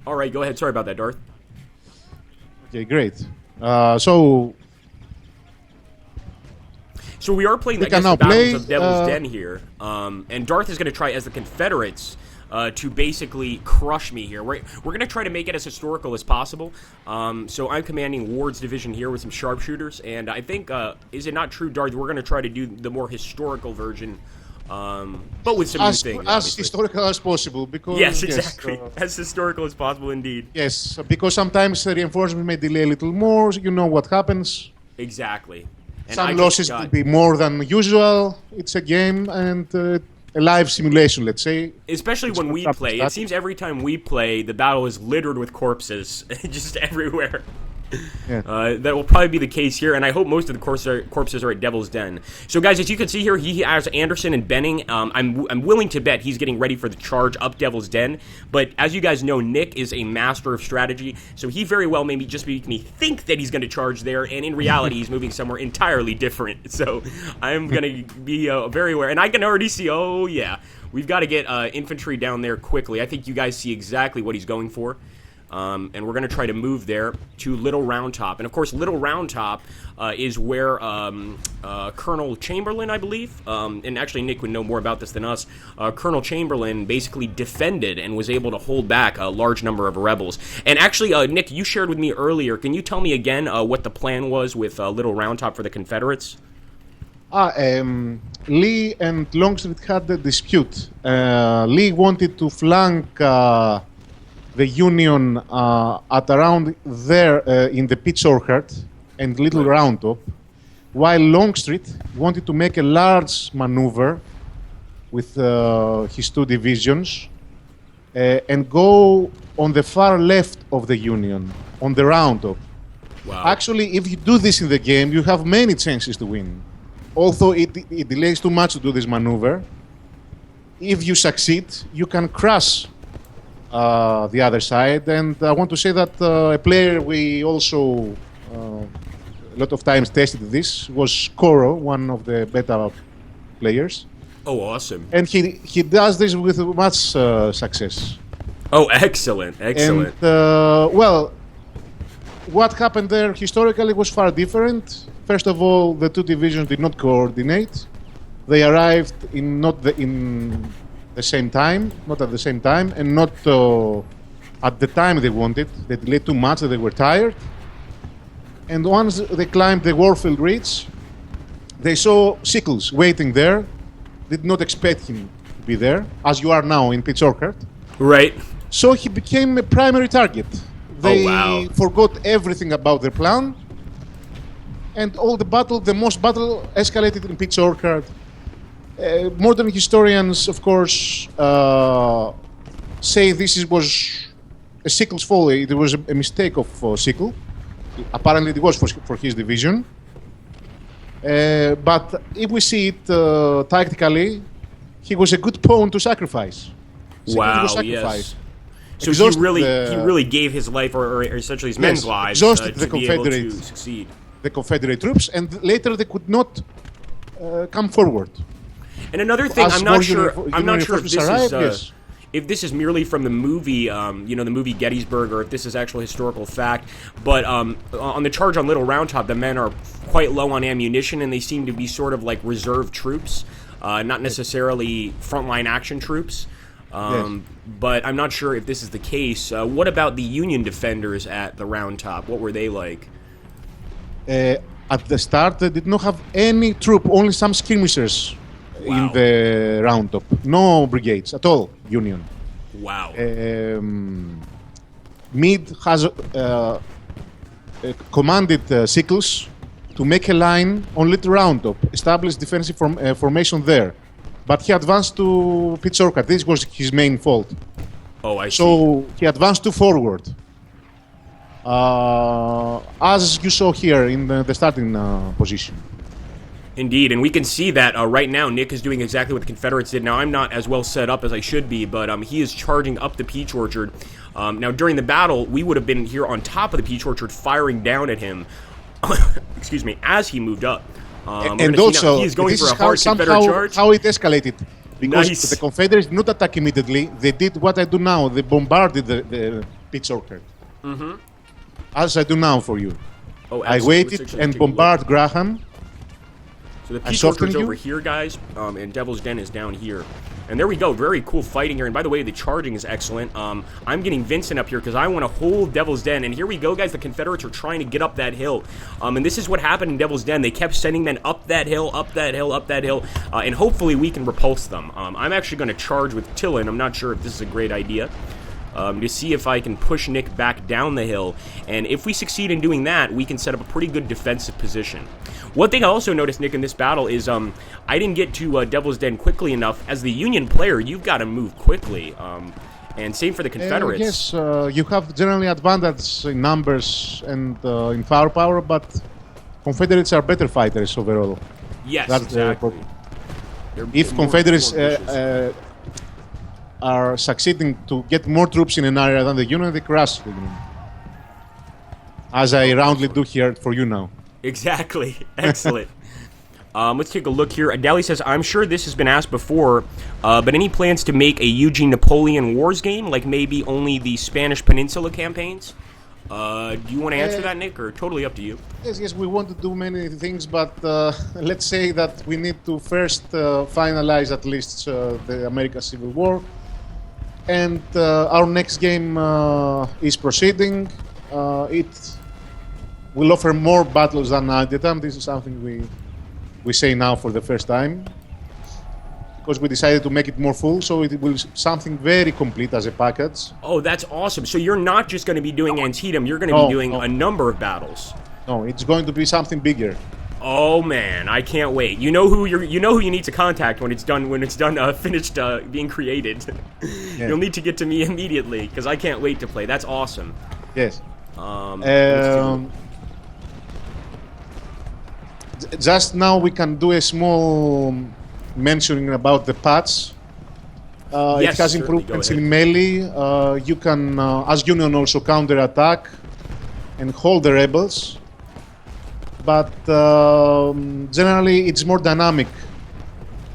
All right, go ahead. Sorry about that, Darth. Okay, great. So we are playing, we I guess, can now the Battles play, of Devil's Den here. And Darth is going to try, as the Confederates, to basically crush me here. We're going to try to make it as historical as possible. So I'm commanding Ward's division here with some sharpshooters. And I think, is it not true, Darth, we're going to try to do the more historical version, but with some new things. As historical as possible. Because, yes, exactly. As historical as possible, indeed. Yes, because sometimes the reinforcement may delay a little more. You know what happens. Exactly. And some losses will be more than usual. It's a game and a live simulation, let's say. Especially when we play. It seems every time we play, the battle is littered with corpses. Just everywhere. Yeah. That will probably be the case here, and I hope most of the corpses are at Devil's Den. So, guys, as you can see here, he has Anderson and Benning. I'm willing to bet he's getting ready for the charge up Devil's Den. But as you guys know, Nick is a master of strategy, so he very well maybe just make me think that he's going to charge there, and in reality, he's moving somewhere entirely different. So I'm going to be very aware, and I can already see. Oh yeah, we've got to get infantry down there quickly. I think you guys see exactly what he's going for. And we're going to try to move there to Little Round Top. And, of course, Little Round Top is where Colonel Chamberlain, I believe, and actually Nick would know more about this than us, Colonel Chamberlain basically defended and was able to hold back a large number of rebels. And actually, Nick, you shared with me earlier. Can you tell me again what the plan was with Little Round Top for the Confederates? Lee and Longstreet had a dispute. Lee wanted to flank the Union at around there in the Pitch Orchard and Little Round Top, while Longstreet wanted to make a large maneuver with his two divisions and go on the far left of the Union, on the Round Top. Wow. Actually, if you do this in the game, you have many chances to win. Although it delays too much to do this maneuver, if you succeed, you can crush the other side. And I want to say that a player we also a lot of times tested this was Koro, one of the beta players. Oh, awesome. And he does this with much success. Oh, excellent, excellent. And, well, what happened there historically was far different. First of all, the two divisions did not coordinate. They arrived in the same time, not at the same time, and not at the time they wanted. They delayed too much, they were tired. And once they climbed the Warfield Ridge, they saw Sickles waiting there. Did not expect him to be there, as you are now in Pitch Orchard. Right. So he became a primary target. They forgot everything about their plan. And the most battle escalated in Pitch Orchard. Modern historians, of course, say this was a Sickles' fault. It was a mistake of Sickle. Apparently, it was for his division. But if we see it tactically, he was a good pawn to sacrifice. Wow, yes. So he really gave his life, or essentially his men's lives, to be able to succeed. The Confederate troops, and later they could not come forward. And another thing, I'm not sure if this is merely from the movie, the movie Gettysburg, or if this is actual historical fact. But on the charge on Little Round Top, the men are quite low on ammunition, and they seem to be sort of like reserve troops, not necessarily frontline action troops. But I'm not sure if this is the case. What about the Union defenders at the Round Top? What were they like? At the start, they did not have any troop, only some skirmishers in the Round Top. No brigades at all, Union. Wow. Meade has commanded Sickles to make a line on Little Round Top, establish defensive formation there. But he advanced to Pitch Orchard. This was his main fault. Oh, I see. So he advanced to forward. As you saw here in the starting position. Indeed, and we can see that right now Nick is doing exactly what the Confederates did. Now, I'm not as well set up as I should be, but he is charging up the Peach Orchard. Now, during the battle, we would have been here on top of the Peach Orchard firing down at him, excuse me, as he moved up. And also, he is going this for is a hard Confederate charge. how it escalated. Because Nice. the Confederates did not attack immediately. They did what I do now. They bombarded the Peach Orchard. Mm-hmm. As I do now for you. Oh, I excellent. waited Let's and take a look. bombard Graham. So the I Peach softened Orchard's you. over here, guys, and Devil's Den is down here. And there we go. Very cool fighting here. And by the way, the charging is excellent. I'm getting Vincent up here because I want to hold Devil's Den. And here we go, guys. The Confederates are trying to get up that hill. And this is what happened in Devil's Den. They kept sending men up that hill, up that hill, up that hill. And hopefully we can repulse them. I'm actually going to charge with Tillin. I'm not sure if this is a great idea. To see if I can push Nick back down the hill. And if we succeed in doing that, we can set up a pretty good defensive position. One thing I also noticed, Nick, in this battle is I didn't get to Devil's Den quickly enough. As the Union player, you've got to move quickly. And same for the Confederates. Yes, you have generally advantage in numbers and in firepower, but Confederates are better fighters overall. Yes, That's exactly. If Confederates are succeeding to get more troops in an area than the Union, they crush the Union. As I roundly do here for you now. Exactly. Excellent. Let's take a look here. Adali says, I'm sure this has been asked before, but any plans to make a Eugene-Napoleon Wars game, like maybe only the Spanish Peninsula campaigns? Do you want to answer that, Nick, or totally up to you? Yes, we want to do many things, but let's say that we need to first finalize at least the American Civil War. And our next game is proceeding. It will offer more battles than Antietam. This is something we say now for the first time. Because we decided to make it more full, so it will be something very complete as a package. Oh, that's awesome. So you're not just going to be doing Antietam, you're going to be doing a number of battles. No, it's going to be something bigger. Oh man, I can't wait. You know who you need to contact when it's done finished being created. Yeah. You'll need to get to me immediately because I can't wait to play. That's awesome. Yes. Just now we can do a small mentioning about the patch. Yes, it has improvements in melee. You can, as Union, also counter-attack and hold the rebels. But generally it's more dynamic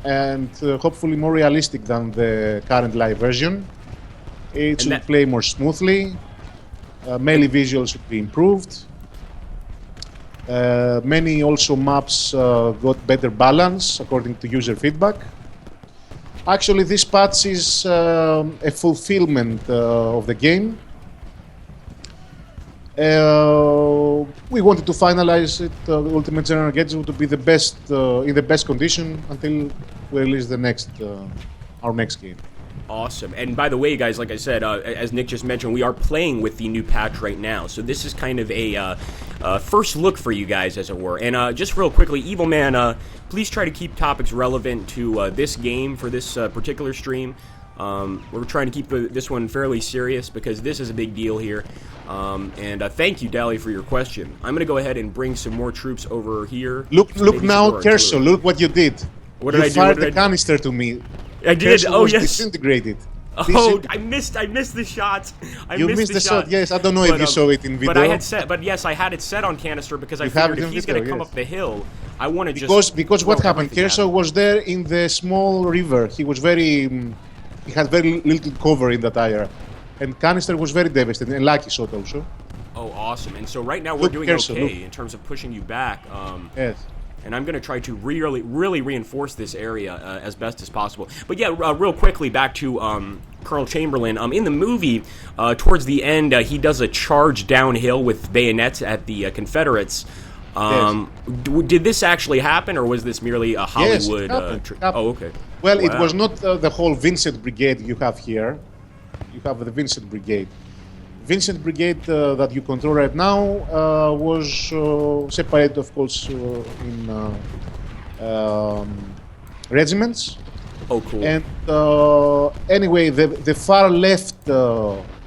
and hopefully more realistic than the current live version. It should play more smoothly. Melee visuals should be improved. Many also maps got better balance according to user feedback. Actually, this patch is a fulfillment of the game. We wanted to finalize it, Ultimate General Gettysburg, to be the best in the best condition until we release the next our next game. Awesome. And by the way, guys, like I said, as Nick just mentioned, we are playing with the new patch right now. So this is kind of a first look for you guys, as it were. And just real quickly, Evil Man, please try to keep topics relevant to this game for this particular stream. We're trying to keep this one fairly serious because this is a big deal here. And thank you, Dali, for your question. I'm going to go ahead and bring some more troops over here. Look now, Kershaw, look what you did. What did I do? You fired the canister to me. I did. Kershaw Oh, was yes. Disintegrated. I missed the shot. You missed the shot. Yes, I don't know if you saw it in video. But yes, I had it set on canister because I figured if he's going to come up the hill, I want to just because what happened? Kershaw was there in the small river. He was he had very little cover in that area, and canister was very devastating. And lucky shot also. Oh, awesome! And so right now we're doing okay in terms of pushing you back. Yes. And I'm going to try to really reinforce this area as best as possible. But yeah, real quickly, back to Colonel Chamberlain. In the movie, towards the end, he does a charge downhill with bayonets at the Confederates. Yes. Did this actually happen, or was this merely a Hollywood? Yes, oh, okay. Well, it was not the whole Vincent Brigade you have here. You have the Vincent Brigade. Vincent Brigade that you control right now was separated, of course, in regiments. Oh, cool. And anyway, the far left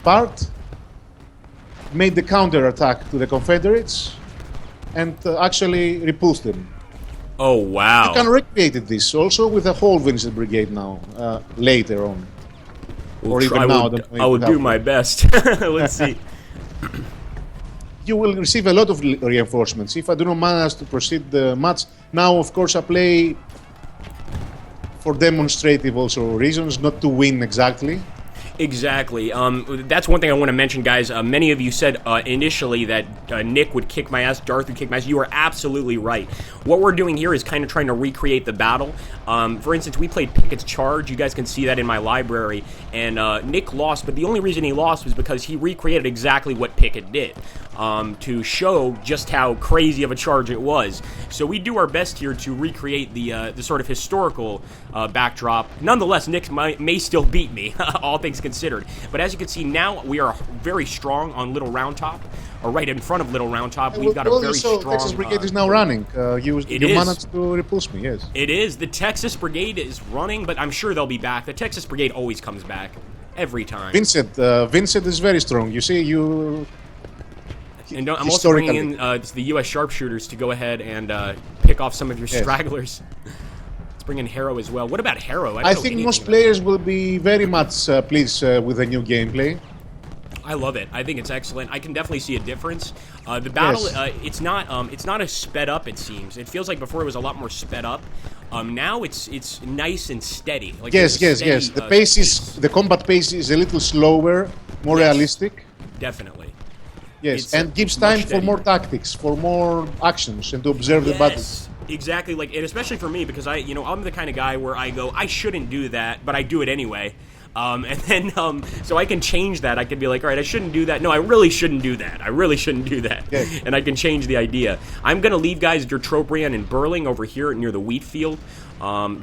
part made the counter attack to the Confederates and actually repulsed them. Oh, wow. You can recreate this also with a whole Vincent Brigade now, later on. Or even now. I will do my best. Let's see. You will receive a lot of reinforcements. If I do not manage to proceed the match, now of course I play for demonstrative also reasons, not to win exactly. Exactly. That's one thing I want to mention, guys. Many of you said initially that Nick would kick my ass, Darth would kick my ass. You are absolutely right. What we're doing here is kind of trying to recreate the battle. For instance, we played Pickett's Charge. You guys can see that in my library. And Nick lost, but the only reason he lost was because he recreated exactly what Pickett did to show just how crazy of a charge it was. So we do our best here to recreate the sort of historical backdrop. Nonetheless, Nick may still beat me, all things considered. But as you can see now, we are very strong on Little Round Top, or right in front of Little Round Top. We've got a very strong... Texas Brigade is now running. You managed to repulse me, yes. It is. The Texas Brigade is running, but I'm sure they'll be back. The Texas Brigade always comes back. Every time. Vincent is very strong. You see, And I'm also bringing in the U.S. sharpshooters to go ahead and pick off some of your stragglers. Let's bring in Harrow as well. What about Harrow? I think most players will be very much pleased with the new gameplay. I love it. I think it's excellent. I can definitely see a difference. The battle, it's not as sped up. It seems. It feels like before it was a lot more sped up. Now it's nice and steady. Like yes. The combat pace is a little slower, more realistic. Definitely. Yes, and gives time for more tactics, for more actions, and to observe the battle. Exactly, and especially for me, because I'm the kind of guy where I go, I shouldn't do that, but I do it anyway. And then, so I can change that. I can be like, all right, I shouldn't do that. No, I really shouldn't do that. I really shouldn't do that. Yes. And I can change the idea. I'm going to leave guys Dertrobriand and Burling over here near the wheat field,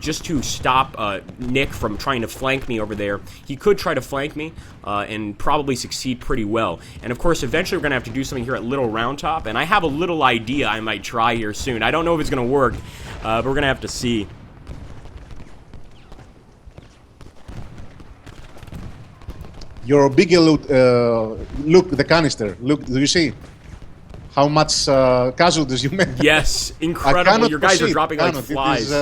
just to stop Nick from trying to flank me over there. He could try to flank me and probably succeed pretty well. And of course, eventually we're going to have to do something here at Little Round Top. And I have a little idea I might try here soon. I don't know if it's going to work, but we're going to have to see. Your bigger loot, look, the canister. Look, do you see how much casualties you made? Yes, incredible. Your guys are dropping like flies.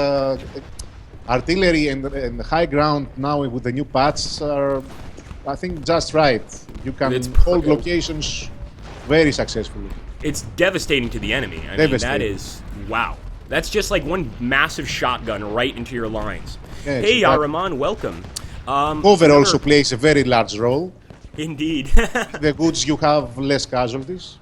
Artillery and high ground now with the new patch are, I think, just right. You can hold locations very successfully. It's devastating to the enemy. I mean, that is, wow. That's just like one massive shotgun right into your lines. Yes, hey, Araman, welcome. Cover also plays a very large role. Indeed. The goods you have less casualties.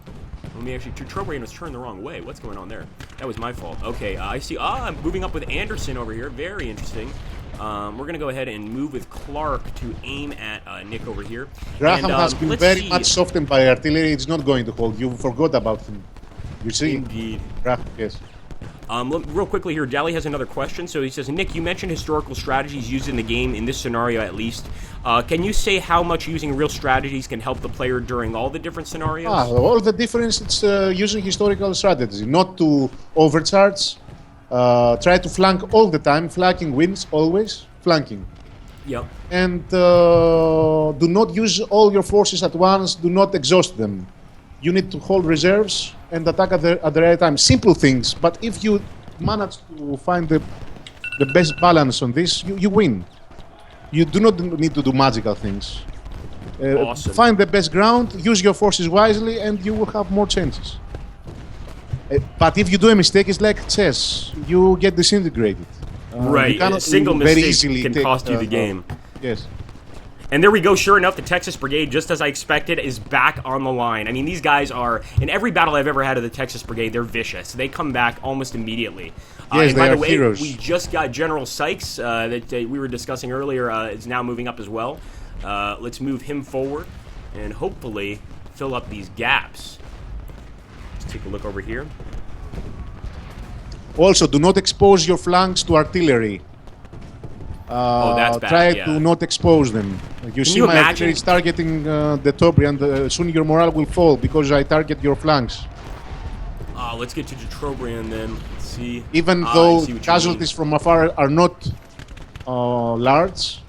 Let me actually, Trobrian was turned the wrong way. What's going on there? That was my fault. Okay, I see. I'm moving up with Anderson over here. Very interesting. We're going to go ahead and move with Clark to aim at Nick over here. Graham has been very much softened by artillery. It's not going to hold. You forgot about him. You see? Indeed. Graham, yes. Real quickly here, Dally has another question. So he says, Nick, you mentioned historical strategies used in the game, in this scenario at least. Can you say how much using real strategies can help the player during all the different scenarios? All the difference is using historical strategy, not to overcharge. Try to flank all the time. Flanking wins always. Flanking. Yep. And do not use all your forces at once. Do not exhaust them. You need to hold reserves and attack at the right time. Simple things, but if you manage to find the best balance on this, you win. You do not need to do magical things. Awesome. Find the best ground, use your forces wisely, and you will have more chances. But if you do a mistake, it's like chess. You get disintegrated. Right. A single mistake can cost you the game. Yes. And there we go. Sure enough, the Texas Brigade, just as I expected, is back on the line. I mean, these guys are, in every battle I've ever had of the Texas Brigade, they're vicious. They come back almost immediately. Yes, and by they the are way, heroes. We just got General Sykes that we were discussing earlier is now moving up as well. Let's move him forward and hopefully fill up these gaps. Let's take a look over here. Also, do not expose your flanks to artillery. That's bad. Try to not expose them. You see my artillery is targeting the top, and soon your morale will fall because I target your flanks. Let's get to Detrobriand then. Let's see. Even though casualties from afar are not large.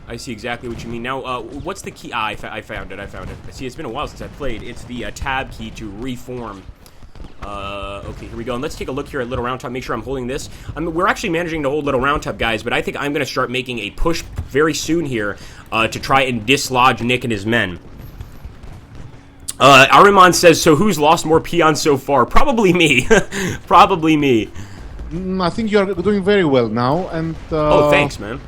I see exactly what you mean. Now, what's the key? I found it. I see, it's been a while since I played. It's the tab key to reform. Okay, here we go. And let's take a look here at Little Round Top. Make sure I'm holding this. We're actually managing to hold Little Round Top, guys, but I think I'm going to start making a push very soon here to try and dislodge Nick and his men. Ariman says, so who's lost more peons so far? Probably me. Probably me. I think you're doing very well now, and... oh, thanks, man.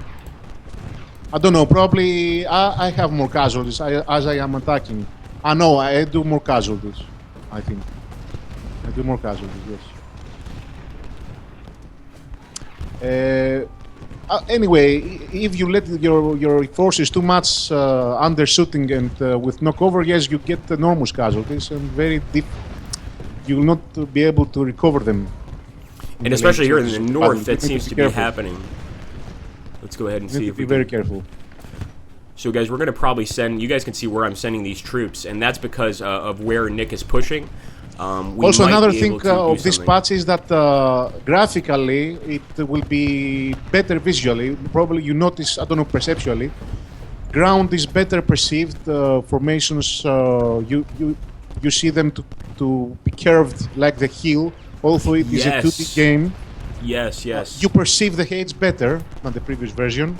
I don't know, probably I have more casualties as I am attacking. No, I do more casualties, I think. I do more casualties, yes. Anyway, if you let your forces too much undershooting and with no cover, yes, you get enormous casualties and very deep. You will not be able to recover them. And especially here in the north, that seems to be happening. Let's go ahead and see if we be very careful. So, guys, we're going to probably send... You guys can see where I'm sending these troops, and that's because of where Nick is pushing. Also, another thing of this patch is that graphically it will be better visually. Probably you notice, I don't know, perceptually, ground is better perceived. Formations, you see them to be curved like the hill. Although it is a 2D game. Yes, yes. You perceive the heights better than the previous version.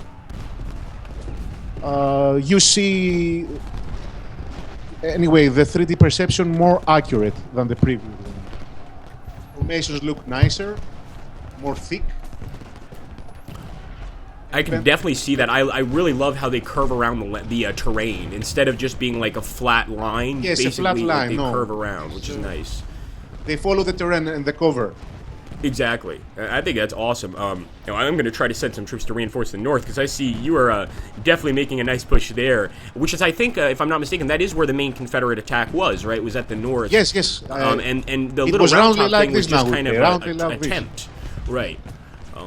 You see, anyway, the 3D perception more accurate than the previous one. Formations look nicer, more thick. I can definitely see that. I really love how they curve around the terrain instead of just being like a flat line. Yes, basically, a flat line. They curve around, which is nice. They follow the terrain and the cover. Exactly. I think that's awesome. I'm going to try to send some troops to reinforce the north because I see you are definitely making a nice push there, which is, I think, if I'm not mistaken, that is where the main Confederate attack was, right? It was at the north. Yes, yes. And the little round top thing was just kind of an attempt. Right.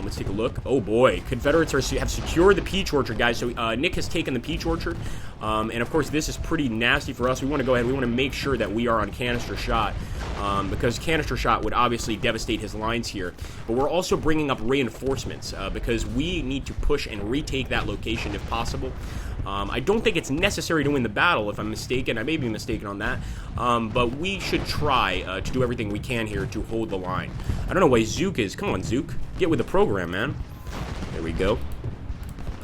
Let's take a look. Oh boy, Confederates have secured the peach orchard, guys. So Nick has taken the peach orchard, and of course this is pretty nasty for us. We want to go ahead. We want to make sure that we are on canister shot, because canister shot would obviously devastate his lines here. But we're also bringing up reinforcements because we need to push and retake that location if possible. I don't think it's necessary to win the battle, if I'm mistaken. I may be mistaken on that. But we should try to do everything we can here to hold the line. I don't know why Zook is. Come on, Zook. Get with the program, man. There we go.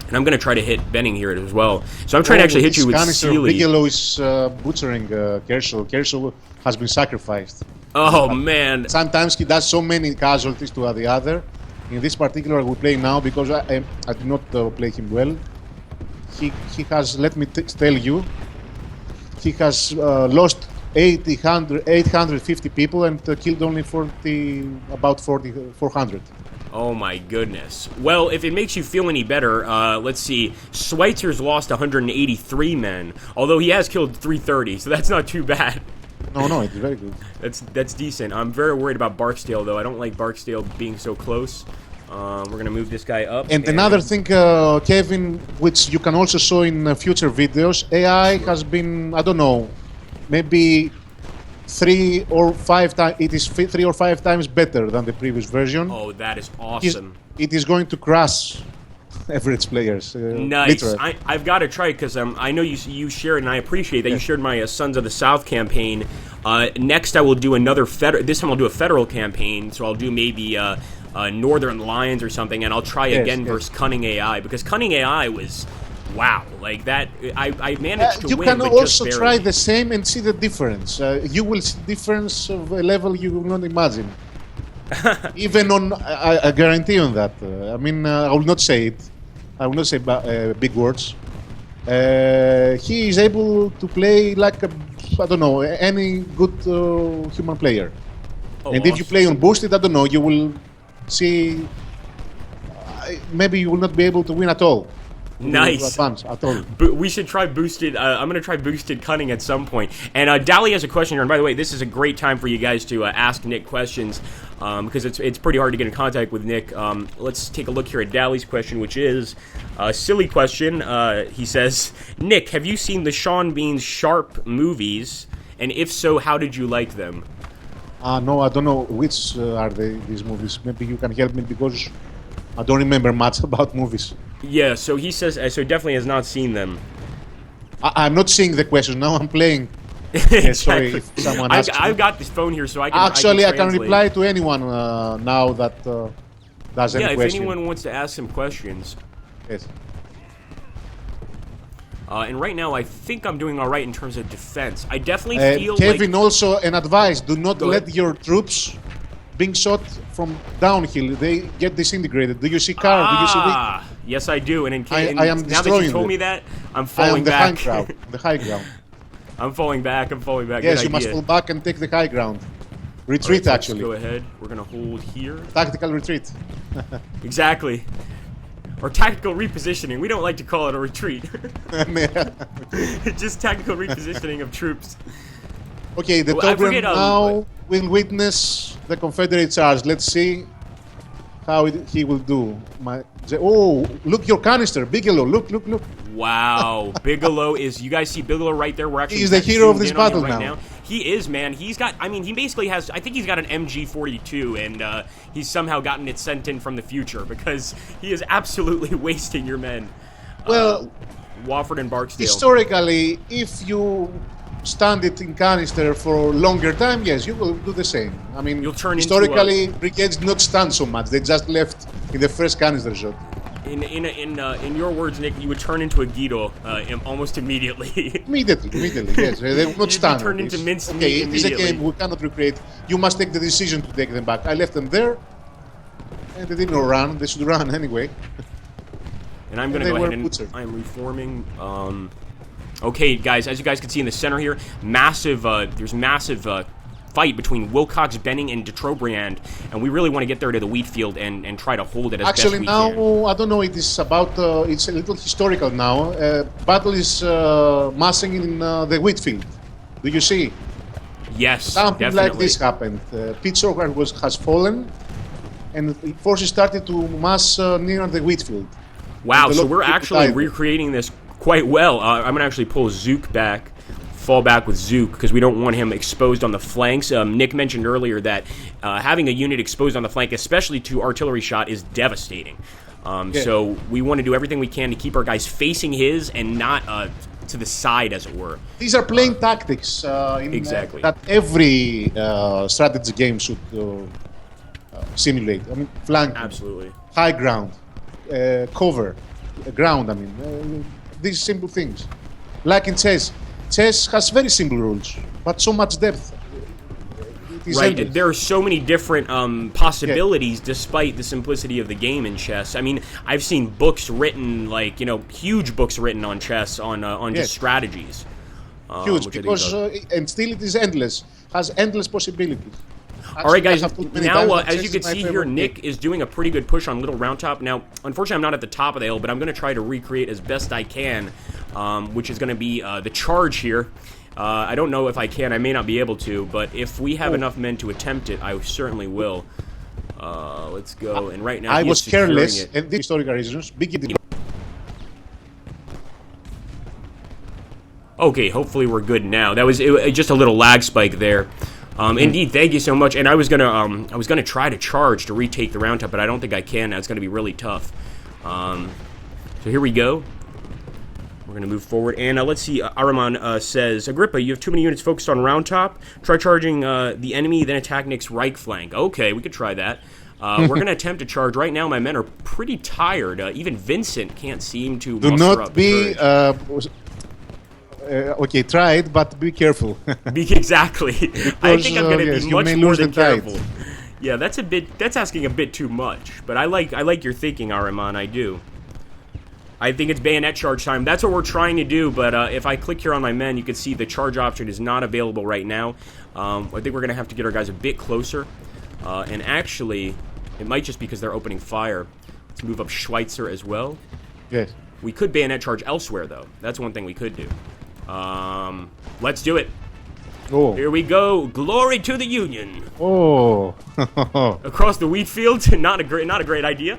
And I'm going to try to hit Benning here as well. So I'm trying to actually hit you with Sealy. Bigelow is butchering Kershaw. Kershaw has been sacrificed. Oh, man. Sometimes he does so many casualties to the other. In this particular we play now, because I did not play him well. He has, let me tell you, he has lost 850 people and killed only about 400. Oh my goodness. Well, if it makes you feel any better, let's see. Schweitzer's lost 183 men, although he has killed 330, so that's not too bad. No, it's very good. That's decent. I'm very worried about Barksdale, though. I don't like Barksdale being so close. We're going to move this guy up. And another thing, Kevin, which you can also show in future videos, AI has been, I don't know, maybe 3 or 5 times. It is 3 or 5 times better than the previous version. Oh, that is awesome. It is going to crush average players. Nice. I've got to try it because I know you shared, and I appreciate that you shared my Sons of the South campaign. Next, I will do another this time I'll do a federal campaign, so I'll do maybe Northern Lions or something, and I'll try again versus Cunning AI, because Cunning AI was, wow, like that. I managed to win, You can but also just try the same and see the difference. You will see difference of a level you will not imagine. Even on, I guarantee on that. I mean, I will not say it. I will not say big words. He is able to play like I don't know, any good human player. Oh, and if you play on boosted, I don't know, you will see. Maybe you will not be able to win at all. Nice. At all. We should try boosted. I'm going to try boosted cunning at some point. And Dali has a question here. And by the way, this is a great time for you guys to ask Nick questions, because it's pretty hard to get in contact with Nick. Let's take a look here at Dali's question, which is a silly question. He says, Nick, have you seen the Sean Bean's Sharp movies? And if so, how did you like them? No, I don't know which are these movies. Maybe you can help me, because I don't remember much about movies. Yeah, so he says, so definitely has not seen them. I'm not seeing the question now. I'm playing. Sorry Exactly. if someone asks me. I've got this phone here, so I can. Actually, I can translate. reply to anyone now that does any Yeah, if question. anyone wants to ask some questions. Yes. And right now, I think I'm doing all right in terms of defense. I definitely feel Kevin, like... also an advice: do not Go let ahead. your troops being shot from downhill. They get disintegrated. Do you see car? Do you see the? Yes, I do. And, I am now that you destroying told me it. that, I'm I am falling the high back. ground. The high ground. I'm falling back. I'm falling back. Yes, Good you must idea. fall back and take the high ground. All Retreat, right, so actually. Let's go ahead. We're gonna hold here. Tactical retreat. Exactly. Or tactical repositioning. We don't like to call it a retreat. Just tactical repositioning of troops. Okay, the Well, I Tobrian forget, now will witness the Confederate charge. Let's see how he will do. Oh, look, your canister, Bigelow. Look, look, look. Wow, Bigelow is. You guys see Bigelow right there? We're actually. He's the hero of zoomed this in on him battle now. He is, man. He's got. I mean, he basically has. I think he's got an MG42, and he's somehow gotten it sent in from the future because he is absolutely wasting your men. Well, Wofford and Barksdale. historically, if you stand it in canister for longer time, yes, you will do the same. I mean, You'll turn into historically, brigades did not stand so much. They just left in the first canister shot. In your words, Nick, you would turn into a Guido almost immediately. Immediately, yes. They will not stand. Turned into minced meat Okay, it is a immediately. game we cannot recreate. You must take the decision to take them back. I left them there, and they didn't run. They should run anyway. And I'm going to They go were ahead and butchered. I'm reforming. Okay, guys, as you guys can see in the center here, massive. There's massive fight between Wilcox, Benning, and de Trobriand, and we really want to get there to the wheat field and try to hold it as Actually, best we now can. I don't know. It is about. It's a little historical now. Battle is massing in the wheat field. Do you see? Yes, Something definitely. like this happened. Pete Sorgar has fallen, and forces started to mass near the wheat field. Wow, And so the we're local actually people died. recreating this quite well. I'm going to actually pull Zook back, fall back with Zook, because we don't want him exposed on the flanks. Nick mentioned earlier that having a unit exposed on the flank, especially to artillery shot, is devastating. So we want to do everything we can to keep our guys facing his and not to the side, as it were. These are plain tactics Exactly. that every strategy game should simulate. I mean, flank, Absolutely. high ground, cover, ground. I mean, these simple things. Like in chess, chess has very simple rules, but so much depth. It is Right, endless. there are so many different possibilities despite the simplicity of the game in chess. I mean, I've seen books written, like, huge books written on chess, on Yes. just strategies. Huge, which I think because is and still it is endless. Has endless possibilities. All right, guys. I have told many Now, times that as chess you is can my see here, favorite Nick game. is doing a pretty good push on Little Round Top. Now, unfortunately, I'm not at the top of the hill, but I'm going to try to recreate as best I can, which is going to be the charge here. I don't know if I can. I may not be able to, but if we have enough men to attempt it, I certainly will. Let's go. And right now, I he was is securing careless, it. and these historical reasons. Big Okay, hopefully we're good now. That was just a little lag spike there. Indeed, thank you so much. And I was gonna try to charge to retake the round top, but I don't think I can. That's gonna be really tough. So here we go. We're gonna move forward, and let's see. Araman says, Agrippa, you have too many units focused on round top. Try charging the enemy, then attack Nick's right flank. Okay, we could try that. We're gonna attempt to charge. Right now, my men are pretty tired. Even Vincent can't seem to Do muster not up be. courage. Okay, try it, but be careful. Exactly. I think I'm going to yes, be you much may more lose than the tide. careful. Yeah, that's asking a bit too much. But I like your thinking, Araman. I do. I think it's bayonet charge time. That's what we're trying to do. But if I click here on my men, you can see the charge option is not available right now. I think we're going to have to get our guys a bit closer. And actually, it might just be because they're opening fire. Let's move up Schweitzer as well. Yes. We could bayonet charge elsewhere, though. That's one thing we could do. Let's do it. Oh. Here we go. Glory to the Union. Oh. Across the wheat field. Not a great idea.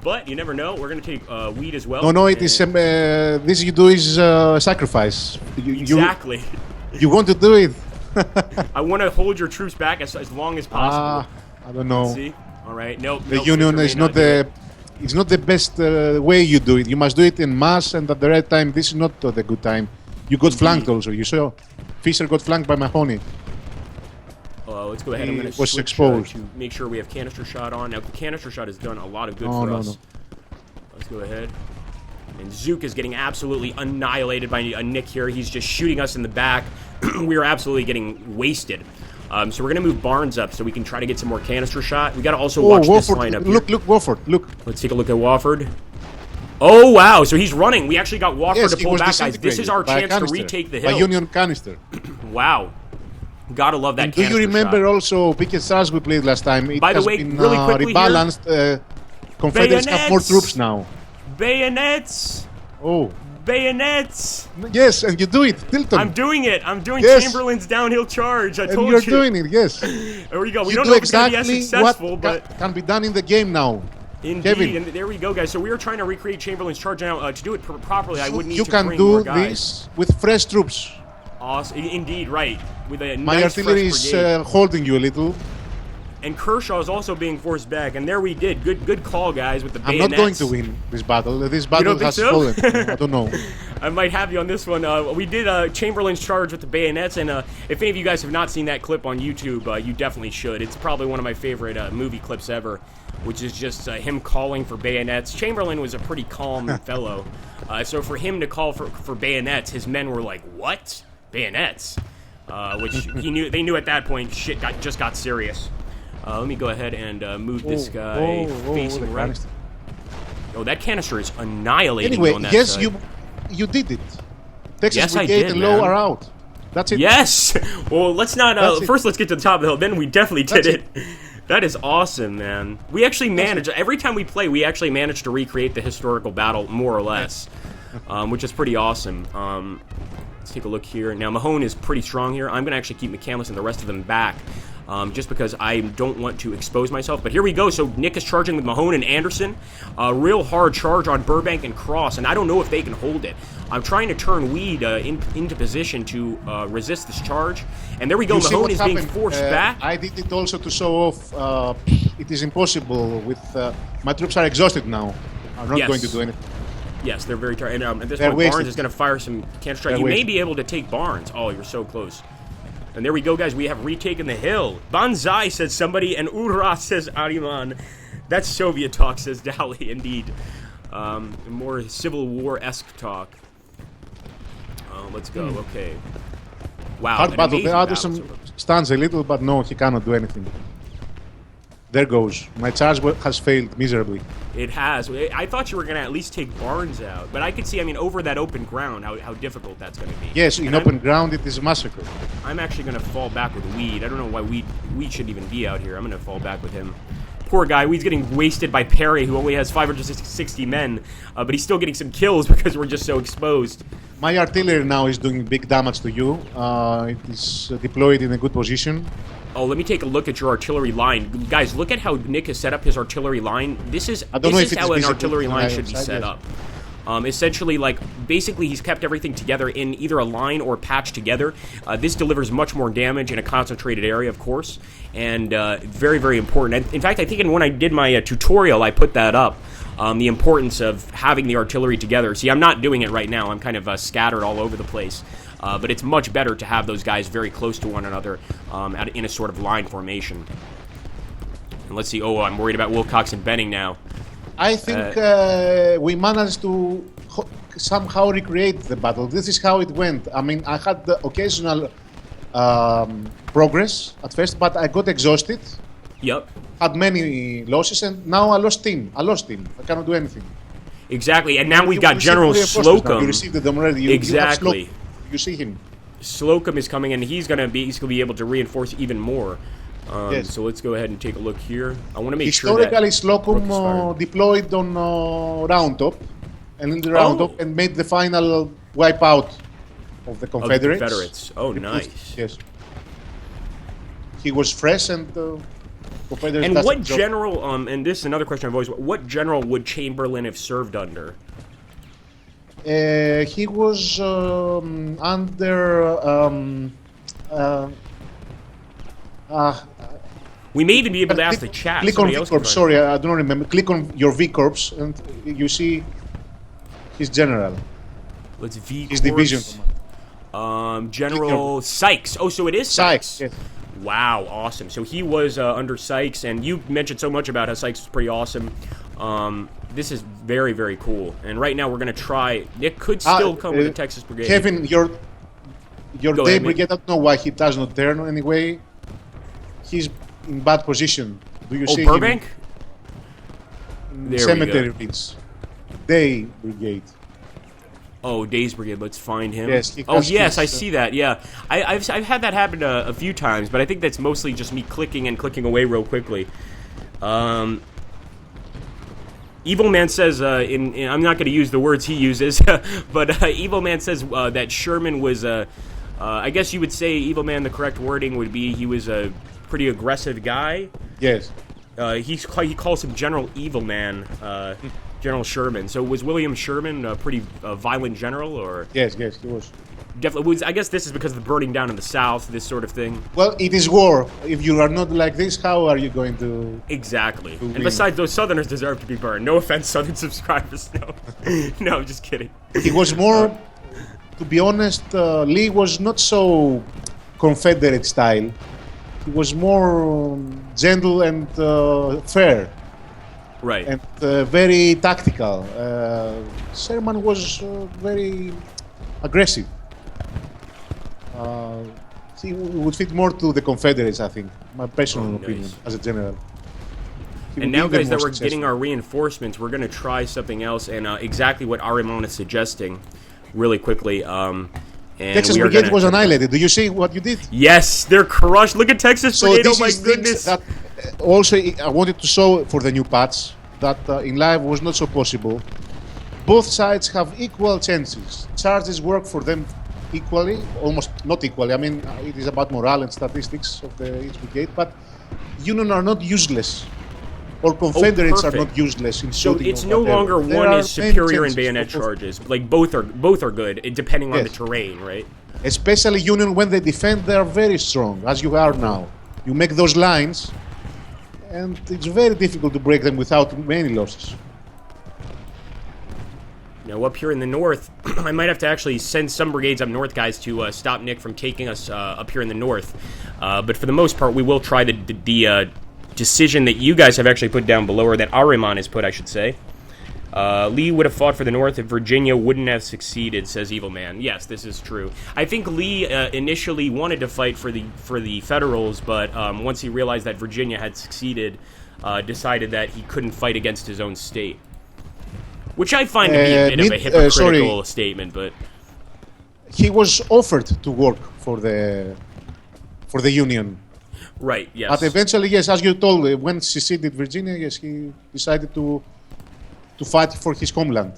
But you never know. We're going to take wheat as well. No, it is. This you do is sacrifice. Exactly. You want to do it. I want to hold your troops back as long as possible. I don't know. See? All right. Nope. The nope, Union Victor is may not do it. It's not the best way you do it. You must do it in mass and at the right time. This is not the good time. You got flanked also. You saw Fisher got flanked by Mahoney. Let's go ahead. I'm going to was switch exposed. to make sure we have canister shot on. Now, the canister shot has done a lot of good for us. No. Let's go ahead. And Zook is getting absolutely annihilated by Nick here. He's just shooting us in the back. We are absolutely getting wasted. So we're going to move Barnes up so we can try to get some more canister shot. We got to also watch this lineup. Look, Wofford, look. Let's take a look at Wofford. Oh, wow. So he's running. We actually got Wofford to pull back, guys. This is our chance to retake the hill. By Union canister. Wow. Gotta love that canister shot. Do you remember shot. also Picket Stars we played last time? It By the has way, been, really quickly rebalanced. Confederates have more troops now. Bayonets! Oh. Bayonets! Yes, and you do it, Tilton. I'm doing it. I'm doing Chamberlain's downhill charge. I told you. And you're doing it, yes. There we go. We you don't do know if it's going to exactly be as successful, what but can be done in the game now. Indeed, Kevin. and there we go, guys. So we are trying to recreate Chamberlain's charge now. To do it properly, I would need you to can bring do more guys. this with fresh troops. Awesome. Indeed, right. With a My nice artillery fresh is brigade. holding you a little. And Kershaw is also being forced back, and there we did. Good call, guys, with the I'm bayonets. not going to win this battle. This battle has fallen. I don't know. I might have you on this one. We did Chamberlain's charge with the bayonets, and if any of you guys have not seen that clip on YouTube, you definitely should. It's probably one of my favorite movie clips ever, which is just him calling for bayonets. Chamberlain was a pretty calm fellow, so for him to call for bayonets, his men were like, "What? Bayonets?" Which they knew at that point. Shit just got serious. Let me go ahead and move this guy facing right. Oh, that canister is annihilating on that yes, side. you did it. Texas Yes, Brigade I did, and Low man. are out. That's it. Yes! Well, let's not... first, let's get to the top of the hill. Then we definitely did it. That is awesome, man. We actually managed... Every time we play, we actually manage to recreate the historical battle, more or less. Which is pretty awesome. Let's take a look here. Now, Mahone is pretty strong here. I'm going to actually keep McCandless and the rest of them back. Just because I don't want to expose myself. But here we go. So Nick is charging with Mahone and Anderson. A real hard charge on Burbank and Cross, and I don't know if they can hold it. I'm trying to turn Weed into position to resist this charge. And there we go. Mahone is being forced back. I did it also to show off. It is impossible with... my troops are exhausted now. I'm not going to do anything. Yes, they're very tired. And at this point, Barnes is going to fire some cancer strike. You may be able to take Barnes. Oh, you're so close. And there we go, guys. We have retaken the hill. Banzai, says somebody, and Ura, says Ariman. That's Soviet talk, says Dali, indeed. More Civil War-esque talk. Let's go. Okay. Wow. Hard battle. The Anderson stands a little, but no, he cannot do anything. There goes. My charge has failed miserably. It has. I thought you were going to at least take Barnes out. But I could see, I mean, over that open ground, how difficult that's going to be. Yes, in open ground, it is a massacre. I'm actually going to fall back with Weed. I don't know why Weed shouldn't even be out here. I'm going to fall back with him. Poor guy. Weed's getting wasted by Perry, who only has 560 men. But he's still getting some kills because we're just so exposed. My artillery now is doing big damage to you. It is deployed in a good position. Oh, let me take a look at your artillery line. Guys, look at how Nick has set up his artillery line. This is how an artillery line should be set up. Essentially, like, basically he's kept everything together in either a line or patched together. This delivers much more damage in a concentrated area, of course, and very, very important. In fact, I think when I did my tutorial, I put that up. The importance of having the artillery together. See, I'm not doing it right now. I'm kind of scattered all over the place. But it's much better to have those guys very close to one another in a sort of line formation. And let's see. Oh, I'm worried about Wilcox and Benning now. I think we managed to somehow recreate the battle. This is how it went. I mean, I had the occasional progress at first, but I got exhausted. Yep. Had many losses, and now I lost team. I cannot do anything. Exactly, and now we've got General Slocum. You received them already. Exactly. You see him. Slocum is coming in, and he's gonna be able to reinforce even more. Yes. So let's go ahead and take a look here. I want to make sure that historically Slocum deployed on Round Top, and in the Round Top, and made the final wipeout of the Confederates. Oh, nice. Yes. He was fresh and. And what general? And this is another question I've always. What general would Chamberlain have served under? He was under. We may even be able to ask the chat. Click on V Corps. Sorry, I don't remember. Click on your V Corps, and you see his general. Let's V Corps. His division. General Sykes. Oh, so it is Sykes. Yes. Wow, awesome. So he was under Sykes, and you mentioned so much about how Sykes was pretty awesome. This is very, very cool. And right now we're going to try... Nick could still come with the Texas Brigade. Kevin, your Day Brigade, I don't know why he does not turn anyway. He's in bad position. Do you see Burbank? him? There Cemetery we go. Ridge. Day Brigade. Oh, Day's Brigade. Let's find him. Yes. Oh, yes, I see that. Yeah, I've had that happen a few times, but I think that's mostly just me clicking away real quickly. Evil Man says, I'm not going to use the words he uses, but Evil Man says that Sherman was, I guess you would say, Evil Man, the correct wording would be he was a pretty aggressive guy. Yes. He calls him General Evil Man, General Sherman. So was William Sherman a pretty violent general, or? Yes, he was. Definitely was. I guess this is because of the burning down in the South, this sort of thing. Well, it is war. If you are not like this, how are you going to... Exactly. And besides, those Southerners deserve to be burned. No offense, Southern subscribers. No. No, I'm just kidding. He was more... to be honest, Lee was not so Confederate style. He was more gentle and fair. Right. And very tactical. Sherman was very aggressive. He would fit more to the Confederates, I think. My personal opinion, as a general. And now, guys, that we're getting our reinforcements, we're going to try something else, and exactly what Arimon is suggesting, really quickly. And Texas Brigade was annihilated. Do you see what you did? Yes, they're crushed. Look at Texas Brigade. Oh my goodness. That, also, I wanted to show for the new patch that in live was not so possible. Both sides have equal chances. Charges work for them equally, almost not equally. I mean, it is about morale and statistics of each brigade, but Union are not useless. Or Confederates are not useless in shooting. So it's no longer one is superior in bayonet charges. Like both are good, depending on the terrain, right? Especially Union, when they defend, they are very strong, as you are now. You make those lines, and it's very difficult to break them without many losses. Now, up here in the north, I might have to actually send some brigades up north, guys, to stop Nick from taking us up here in the north. But for the most part, we will try the decision that you guys have actually put down below, or that Arimon has put, I should say. Lee would have fought for the north if Virginia wouldn't have succeeded, says Evil Man. Yes, this is true. I think Lee initially wanted to fight for the Federals, but once he realized that Virginia had succeeded, decided that he couldn't fight against his own state. Which I find to be a bit of a hypocritical statement, but... He was offered to work for the Union. Right, yes. But eventually, yes, as you told, when seceded Virginia, yes, he decided to fight for his homeland.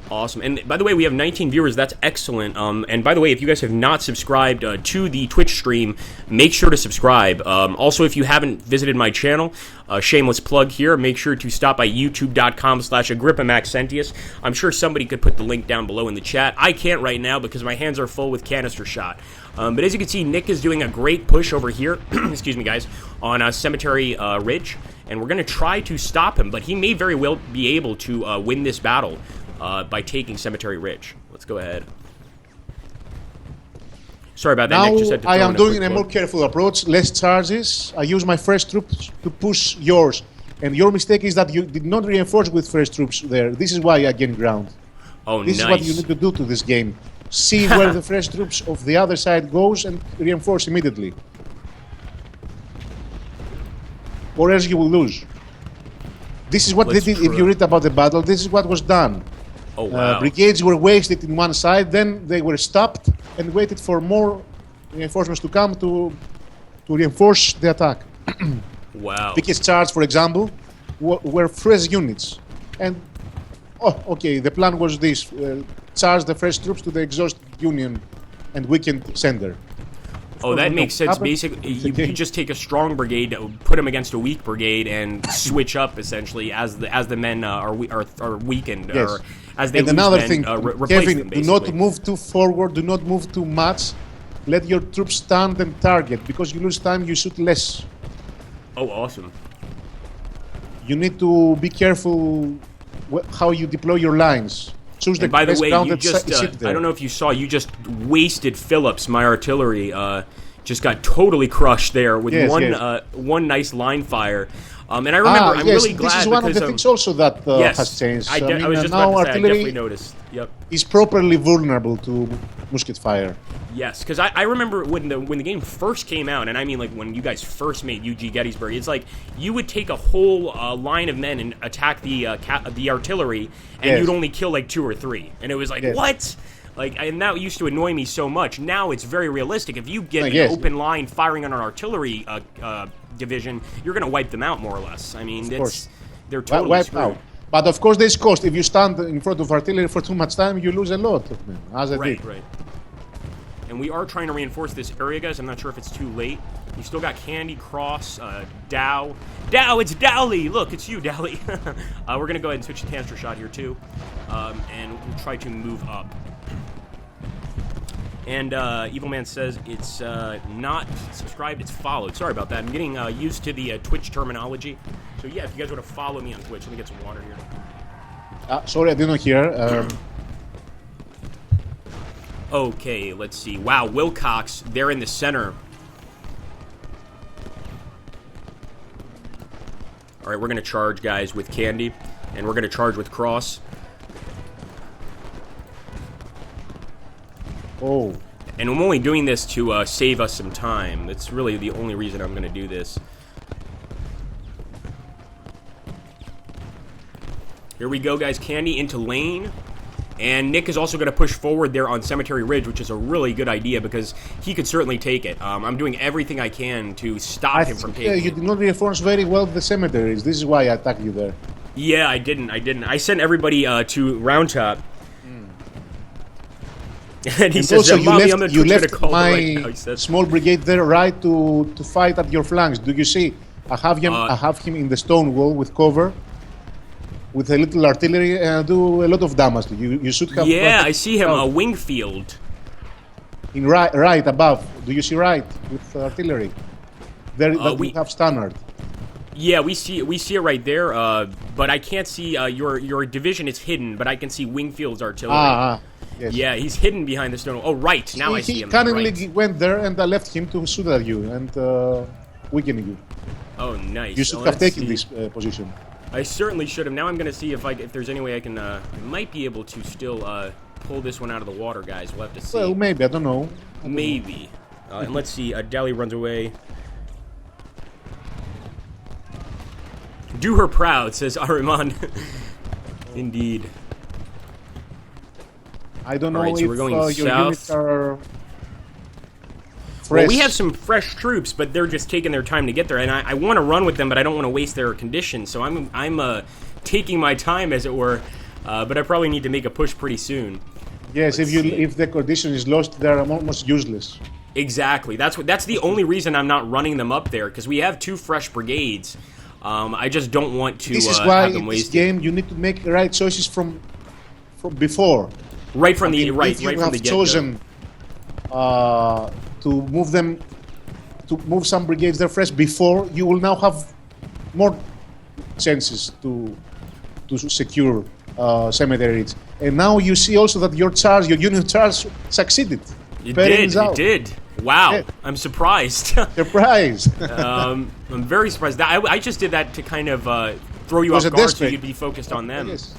Awesome. And by the way, we have 19 viewers. That's excellent. And by the way, if you guys have not subscribed to the Twitch stream, make sure to subscribe. Also, if you haven't visited my channel, shameless plug here, make sure to stop by youtube.com/AgrippaMaxentius. I'm sure somebody could put the link down below in the chat. I can't right now because my hands are full with canister shot. But as you can see, Nick is doing a great push over here, excuse me, guys, on Cemetery Ridge. And we're going to try to stop him, but he may very well be able to win this battle. By taking Cemetery Ridge. Let's go ahead. Sorry about that, now, Nick. Just had to I am doing a more careful approach, less charges. I use my fresh troops to push yours. And your mistake is that you did not reinforce with fresh troops there. This is why I gained ground. Oh, this is what you need to do to this game. See where the fresh troops of the other side goes and reinforce immediately. Or else you will lose. This is what they did. If you read about the battle, this is what was done. Oh, wow. Brigades were wasted in one side, then they were stopped and waited for more reinforcements to come to reinforce the attack. Wow. Pickets charge, for example, were fresh units. And, okay, the plan was this. Charge the fresh troops to the exhausted Union and weakened center. Oh, that makes sense. Basically, you just take a strong brigade, put them against a weak brigade, and switch up essentially as the men are weakened, yes. or as they and lose another men, thing, replace Kevin, them. Basically. Do not move too forward. Do not move too much. Let your troops stand and target, because you lose time. You shoot less. Oh, awesome. You need to be careful how you deploy your lines. choose the And by the best way, ground you that just, sit there. I don't know if you saw, you just wasted Phillips, my artillery. Just got totally crushed there with one nice line fire. And I remember, I'm really glad this is one of the things also that has changed. I was just now about to say, I artillery definitely noticed. Yep. is properly vulnerable to musket fire. Yes, because I remember when the game first came out, and I mean like when you guys first made UG Gettysburg, it's like you would take a whole line of men and attack the artillery, and you'd only kill like 2 or 3, and it was like what? Like, and that used to annoy me so much. Now it's very realistic. If you get an open line firing on an artillery division, you're going to wipe them out more or less. I mean, they're totally wiped screwed. out. But of course, there's cost. If you stand in front of artillery for too much time, you lose a lot of men, as I did. Right. And we are trying to reinforce this area, guys. I'm not sure if it's too late. We still got Candy, Cross, Dow. Dow, it's Dowley! Look, it's you, Dowley. We're going to go ahead and switch to Tanster Shot here, too. And we'll try to move up. And Evil Man says it's not subscribed, it's followed. Sorry about that. I'm getting used to the Twitch terminology. So yeah, if you guys want to follow me on Twitch, let me get some water here. Sorry, I didn't hear. Okay, let's see. Wow, Wilcox, they're in the center. All right, we're going to charge, guys, with Candy. And we're going to charge with Cross. Oh. And I'm only doing this to save us some time. That's really the only reason I'm going to do this. Here we go, guys. Candy into lane. And Nick is also going to push forward there on Cemetery Ridge, which is a really good idea because he could certainly take it. I'm doing everything I can to stop him from taking it. You did not reinforce very well the cemeteries. This is why I attacked you there. Yeah, I didn't. I sent everybody to Round Top. And he says, also, you left my right small brigade there, right, to fight at your flanks. Do you see? I have him in the stone wall with cover, with a little artillery, and do a lot of damage to you. You should have. Yeah, I see him. Wingfield. In right above. Do you see right with artillery? There, we have standard. Yeah, we see it right there. But I can't see your division is hidden, but I can see Wingfield's artillery. Yes. Yeah, he's hidden behind the stone. Oh, right. Now I see him. He cunningly went there, and I left him to shoot at you and weaken you. Oh, nice. You should have taken this position. I certainly should have. Now I'm going to see if there's any way I can. I might be able to still pull this one out of the water, guys. We'll have to see. Well, maybe. I don't know. Maybe. And let's see. Dally runs away. Do her proud, says Ahriman. Indeed. I don't know right, so if we're going your south. units are fresh. Well, we have some fresh troops, but they're just taking their time to get there. And I want to run with them, but I don't want to waste their conditions. So I'm taking my time, as it were. But I probably need to make a push pretty soon. Yes, if the condition is lost, they're almost useless. Exactly. That's the only reason I'm not running them up there, because we have 2 fresh brigades. I just don't want to this is why have them in wasted. this game you need to make the right choices from before. Right from the if you have chosen to move some brigades there fresh before, you will now have more chances to secure cemeteries. And now you see also that your unit charge succeeded. It did. Wow, yeah. I'm surprised. Surprised. I'm very surprised. I just did that to kind of throw you off guard so you'd be focused on them. Yes.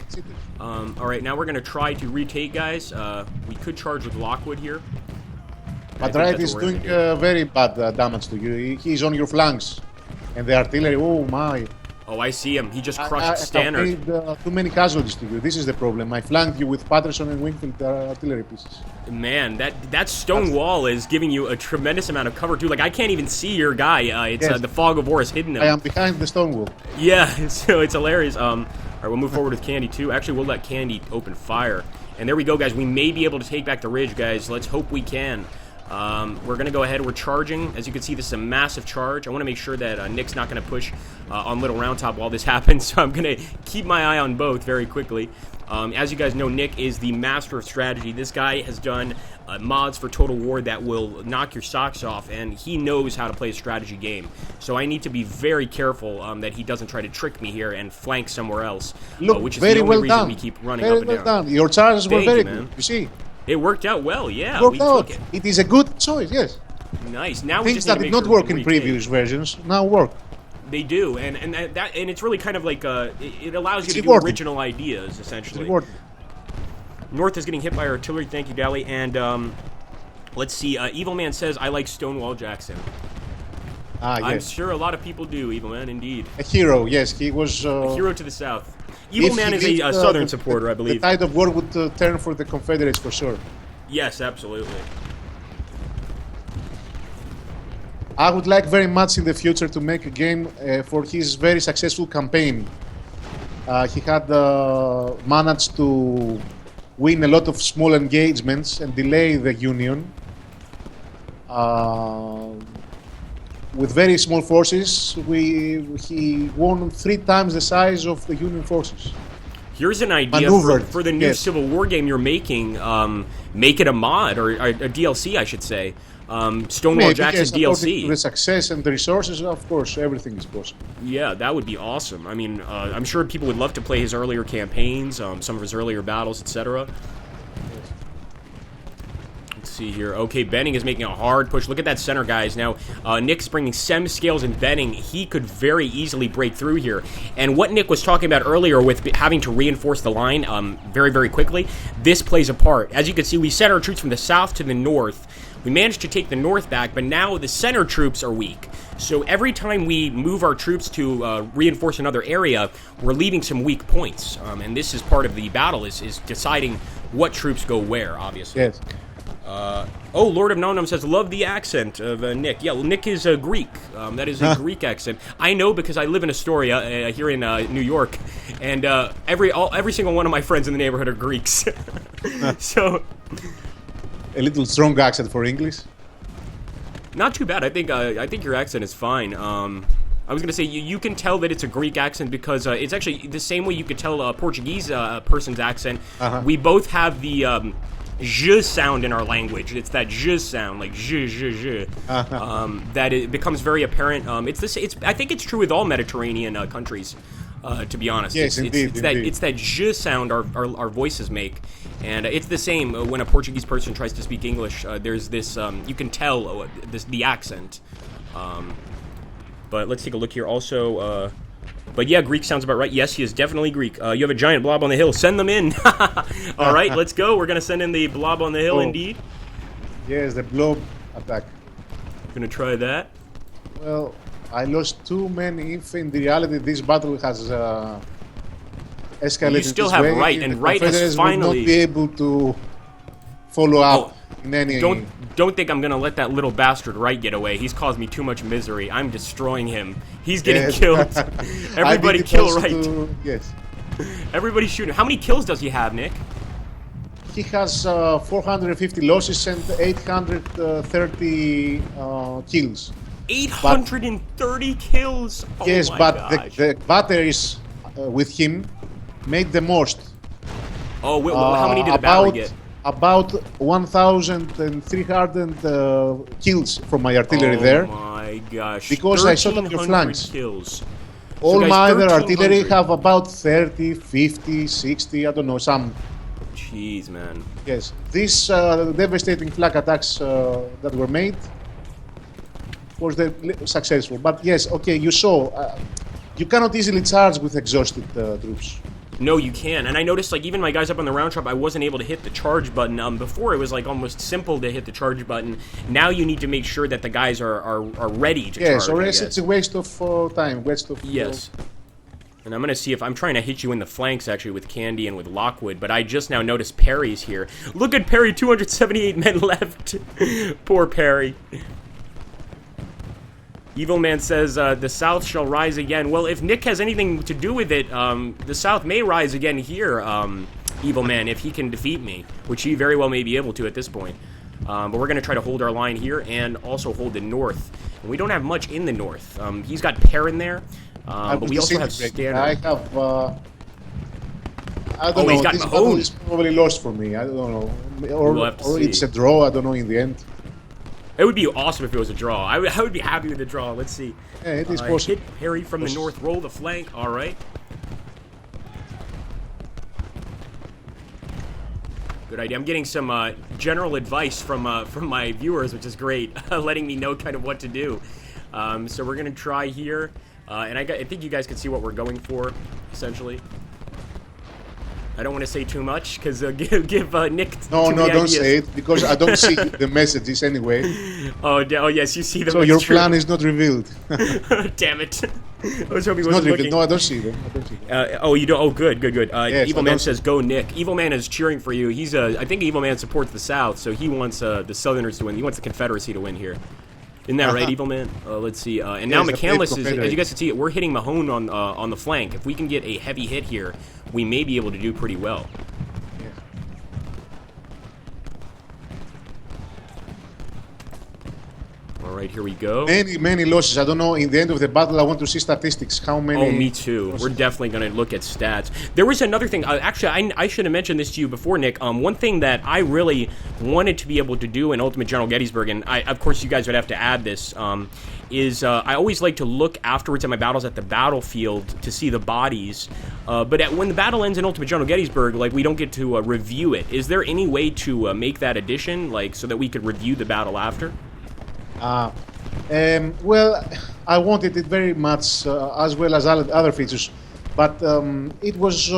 All right, now we're going to try to retake, guys. We could charge with Lockwood here. But Wright is doing very bad damage to you. He's on your flanks. And the artillery, oh my. Oh, I see him. He just crushed Standard. I made too many casualties to you. This is the problem. I flanked you with Patterson and Wingfield artillery pieces. Man, that stone wall is giving you a tremendous amount of cover, too. Like, I can't even see your guy. The fog of war is hidden him. I am behind the stone wall. Yeah, so it's hilarious. All right, we'll move forward with Candy, too. Actually, we'll let Candy open fire. And there we go, guys. We may be able to take back the ridge, guys. Let's hope we can. We're going to go ahead. We're charging. As you can see, this is a massive charge. I want to make sure that Nick's not going to push on Little Round Top while this happens, so I'm going to keep my eye on both very quickly. As you guys know, Nick is the master of strategy. This guy has done mods for Total War that will knock your socks off, and he knows how to play a strategy game. So I need to be very careful that he doesn't try to trick me here and flank somewhere else, Look, which is very the only well reason done. we keep running Very up and well down. done. Your charges were Thank very you, man. good. You see, It worked out well, yeah. worked We out. took it. It is a good choice. Yes. Nice. Now we Things just need that to did make not sure we work in retake. previous versions now work. They do, and it's really kind of like it allows you to rewarding. do original ideas essentially. It's rewarding. North is getting hit by artillery. Thank you, Dally. And let's see. Evil Man says I like Stonewall Jackson. Ah, I'm yes. sure a lot of people do. Evil Man, indeed. A hero. Yes, he was. A hero to the south. Evil Man is a lived, Southern supporter, I believe. The tide of war would turn for the Confederates for sure. Yes, absolutely. I would like very much in the future to make a game for his very successful campaign. He had managed to win a lot of small engagements and delay the Union. With very small forces, he won 3 times the size of the Union forces. Here's an idea for the new Civil War game you're making. Make it a mod, or a DLC, I should say. Stonewall Jackson DLC. To the success and the resources, of course, everything is possible. Yeah, that would be awesome. I mean, I'm sure people would love to play his earlier campaigns, some of his earlier battles, etc. Let's see here. Okay, Benning is making a hard push. Look at that center, guys. Now, Nick's bringing Sem, Scales, and Benning. He could very easily break through here. And what Nick was talking about earlier with having to reinforce the line very, very quickly, this plays a part. As you can see, we sent our troops from the south to the north. We managed to take the north back, but now the center troops are weak. So every time we move our troops to reinforce another area, we're leaving some weak points. And this is part of the battle, is deciding what troops go where, obviously. Yes. Oh, Lord of Nonum says, love the accent of Nick. Yeah, well, Nick is Greek. That is a Greek accent. I know because I live in Astoria here in New York, and every single one of my friends in the neighborhood are Greeks. So... A little strong accent for English. Not too bad. I think your accent is fine. I was gonna say you can tell that it's a Greek accent because it's actually the same way you could tell a Portuguese person's accent. We both have the j sound in our language. It's that j sound, like j. That it becomes very apparent. I think it's true with all Mediterranean countries. To be honest, yes, indeed. It's that j sound our voices make, and it's the same when a Portuguese person tries to speak English. There's this you can tell the accent. But let's take a look here. Also, but yeah, Greek sounds about right. Yes, he is definitely Greek. You have a giant blob on the hill. Send them in. All right, let's go. We're gonna send in the blob on the hill, indeed. Yes, the blob attack. Gonna try that. Well, I lost too many. If in the reality this battle has escalated, you still have right, and right has finally will not be able to follow up in any. Don't think I'm gonna let that little bastard Wright get away. He's caused me too much misery. I'm destroying him. He's getting killed. Everybody kill Wright. Yes. Everybody shoot him. How many kills does he have, Nick? He has 450 losses and 830 kills. 830 kills. Oh yes, my but gosh. the batteries with him made the most. Oh, how many did the battery get? About 1,300 kills from my artillery there. Oh my gosh. Because I shot up your flanks. Kills. All guys, my other artillery have about 30, 50, 60, I don't know, some. Jeez, man. Yes. These devastating flank attacks that were made was successful. But yes, okay, you saw. You cannot easily charge with exhausted troops. No, you can. And I noticed, like, even my guys up on the round trap, I wasn't able to hit the charge button. Before, it was, like, almost simple to hit the charge button. Now you need to make sure that the guys are ready to charge. Yes, or else it's a waste of time, waste of... Yes. And I'm going to see if I'm trying to hit you in the flanks, actually, with Candy and with Lockwood. But I just now noticed Perry's here. Look at Perry, 278 men left. Poor Perry. Evil Man says, the South shall rise again. Well, if Nick has anything to do with it, the South may rise again here, Evil Man, if he can defeat me, which he very well may be able to at this point. But we're going to try to hold our line here and also hold the North. And we don't have much in the North. He's got Perrin there, but we also have Standard. I have I don't know. He's got This Mahone. battle is probably lost for me. I don't know. We'll have to Or see. it's a draw. I don't know in the end. It would be awesome if it was a draw. I would be happy with the draw. Let's see. Yeah, it is possible. Hit Harry from the north, roll the flank. All right. Good idea. I'm getting some general advice from my viewers, which is great, letting me know kind of what to do. So we're gonna try here, and I think you guys can see what we're going for, essentially. I don't want to say too much because give Nick. No, don't don't say it because I don't see the messages anyway. Oh yes, you see them. So your plan is not revealed. Damn it! I was hoping It's it not wasn't revealed. looking. No, I don't see them. Oh, you don't. Oh, good. Yes, Evil Man says, "Go, Nick." Evil Man is cheering for you. He's I think Evil Man supports the South, so he wants the Southerners to win. He wants the Confederacy to win here. Isn't that right, Evil Man? Let's see. And now McCandless is, as you guys can see, we're hitting Mahone on the flank. If we can get a heavy hit here, we may be able to do pretty well. All right, here we go. Many losses. I don't know. In the end of the battle, I want to see statistics. How many? Oh, me too. Losses? We're definitely going to look at stats. There was another thing. Actually, I should have mentioned this to you before, Nick. One thing that I really wanted to be able to do in Ultimate General Gettysburg, and of course you guys would have to add this, is I always like to look afterwards at my battles at the battlefield to see the bodies. But when the battle ends in Ultimate General Gettysburg, like, we don't get to review it. Is there any way to make that addition, like, so that we could review the battle after? Well, I wanted it very much, as well as other features, but it was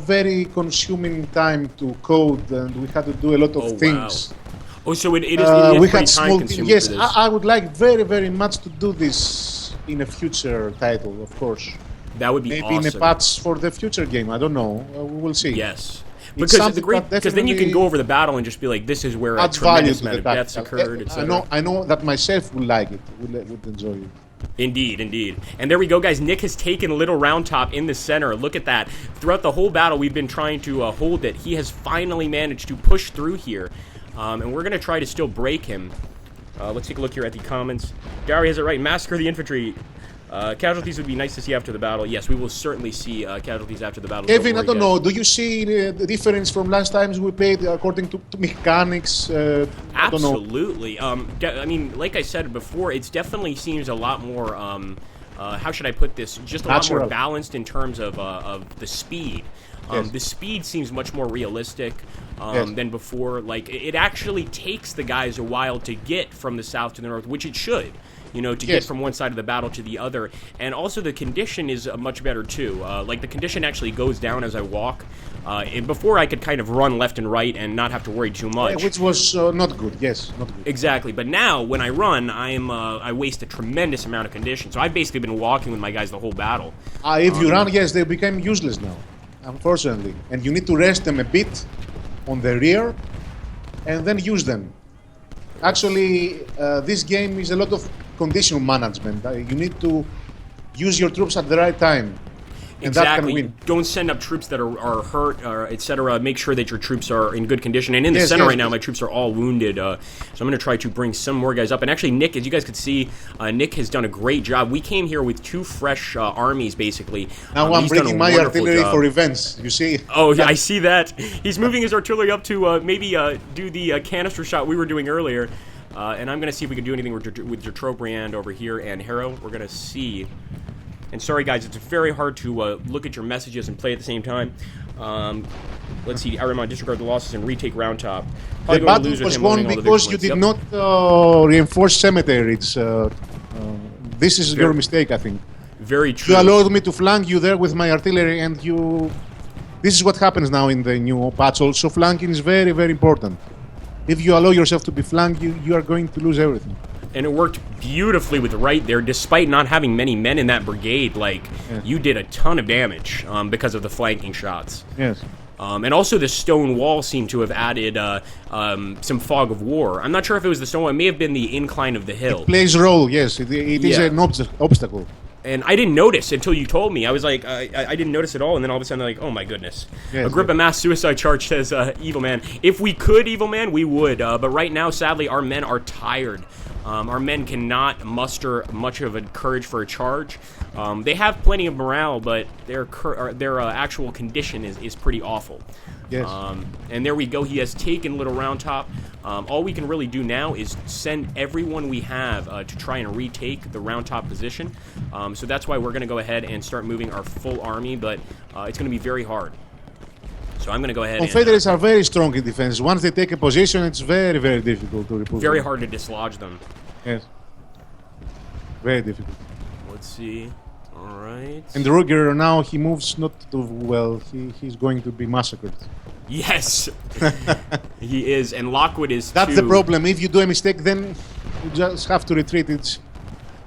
very consuming time to code, and we had to do a lot of things. Wow. Oh, so it is we had time consuming. Yes, for this. I would like very, very much to do this in a future title, of course. That would be maybe awesome. in a patch for the future game. I don't know. We will see. Yes. Because then you can go over the battle and just be like, this is where a tremendous amount of deaths occurred, etc. I know that myself would like it, would enjoy it. Indeed. And there we go, guys. Nick has taken Little Round Top in the center. Look at that. Throughout the whole battle, we've been trying to hold it. He has finally managed to push through here. And we're going to try to still break him. Let's take a look here at the comments. Gary has it right. Massacre the infantry. Casualties would be nice to see after the battle. Yes, we will certainly see casualties after the battle. Kevin, I don't know. Do you see the difference from last times we played according to mechanics? Absolutely. I mean, like I said before, it definitely seems a lot more. How should I put this? Just a lot more balanced in terms of the speed. Yes. The speed seems much more realistic than before. Like, it actually takes the guys a while to get from the south to the north, which it should. You know, to get from one side of the battle to the other. And also the condition is much better, too. Like, the condition actually goes down as I walk. And before, I could kind of run left and right and not have to worry too much. Which was not good, yes. Not good. Exactly. But now, when I run, I waste a tremendous amount of condition. So I've basically been walking with my guys the whole battle. If you run, yes, they become useless now, unfortunately. And you need to rest them a bit on the rear and then use them. Actually, this game is a lot of condition management. You need to use your troops at the right time. And exactly. That can win. Don't send up troops that are hurt, or etc. Make sure that your troops are in good condition. And in the center right now, my troops are all wounded. So I'm going to try to bring some more guys up. And actually, Nick, as you guys could see, Nick has done a great job. We came here with 2 fresh armies, basically. Now I'm bringing my artillery for revenge. You see? Oh, yeah, I see that. He's moving his artillery up to maybe do the canister shot we were doing earlier. And I'm going to see if we can do anything with Jotrobriand over here and Harrow. We're going to see. And sorry, guys, it's very hard to look at your messages and play at the same time. Let's see. Aramon, disregard the losses and retake Round Top. The battle was won because you did not reinforce cemeteries. This is your mistake, I think. Very true. You allowed me to flank you there with my artillery, and you... This is what happens now in the new patch also. Flanking is very, very important. If you allow yourself to be flanked, you are going to lose everything. And it worked beautifully with Wright there, despite not having many men in that brigade. Like, you did a ton of damage because of the flanking shots. Yes. And also the stone wall seemed to have added some fog of war. I'm not sure if it was the stone wall. It may have been the incline of the hill. It plays a role, yes. It is an obstacle. And I didn't notice until you told me. I was like, I didn't notice at all. And then all of a sudden, I'm like, oh my goodness. Yes, Agrippa mass suicide charge, says Evil Man. If we could, Evil Man, we would. But right now, sadly, our men are tired. Our men cannot muster much of a courage for a charge. They have plenty of morale, but their actual condition is pretty awful. Yes. And there we go. He has taken Little Round Top. All we can really do now is send everyone we have to try and retake the Round Top position. So that's why we're going to go ahead and start moving our full army, but it's going to be very hard. So I'm going to go ahead Confederates are very strong in defense. Once they take a position, it's very, very difficult to repel very them. hard to dislodge them. Yes. Very difficult. Let's see. All right. And Ruger now, he moves not too well. He's going to be massacred. Yes. He is, and Lockwood is That's too. the problem. If you do a mistake, then you just have to retreat. It's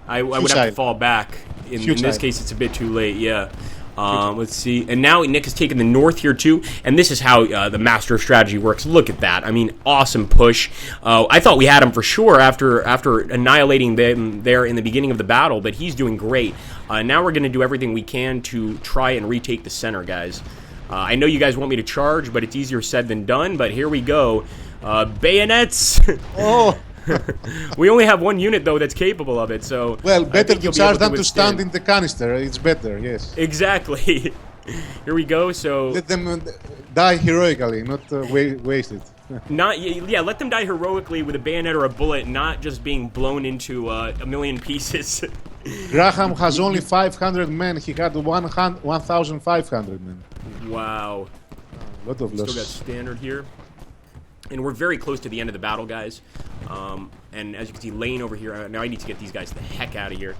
I would have to fall back. In this case, it's a bit too late, yeah. Let's see. And now Nick has taken the north here, too. And this is how the Master of Strategy works. Look at that. I mean, awesome push. I thought we had him for sure after annihilating them there in the beginning of the battle, but he's doing great. Now we're going to do everything we can to try and retake the center, guys. I know you guys want me to charge, but it's easier said than done. But here we go. Bayonets! Oh! We only have one unit, though, that's capable of it, so... Well, better to charge than to withstand. stand in the canister. It's better, yes. Exactly. Here we go, so... Let them die heroically, not wasted. Let them die heroically with a bayonet or a bullet, not just being blown into a million pieces. Graham has only 500 men. He had 1,500 men. Wow. A lot of loss. Still got standard here. And we're very close to the end of the battle, guys. And as you can see, Lane over here. Now I need to get these guys the heck out of here.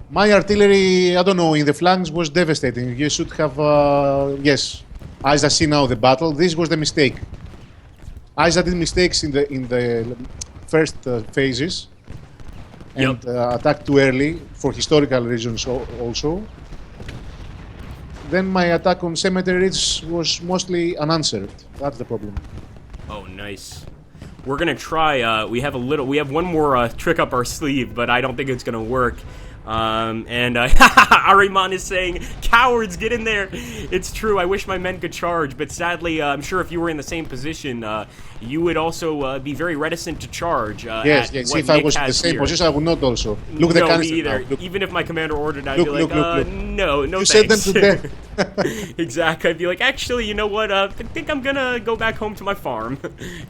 My artillery, I don't know, in the flanks was devastating. You should have, yes. As I see now the battle, this was the mistake. As I did mistakes in the first phases and attacked too early for historical reasons also. Then my attack on Cemetery Ridge was mostly unanswered. That's the problem. Oh, nice. We're gonna try. We have one more trick up our sleeve, but I don't think it's gonna work. Ariman is saying, "Cowards, get in there!" It's true. I wish my men could charge, but sadly, I'm sure if you were in the same position, you would also be very reticent to charge. Yes. If I was in the same position, I would not also. Look, the canister either. now. Even if my commander ordered, I'd be like, no, you thanks. sent them to death. Exactly. I'd be like, actually, you know what? I think I'm gonna go back home to my farm.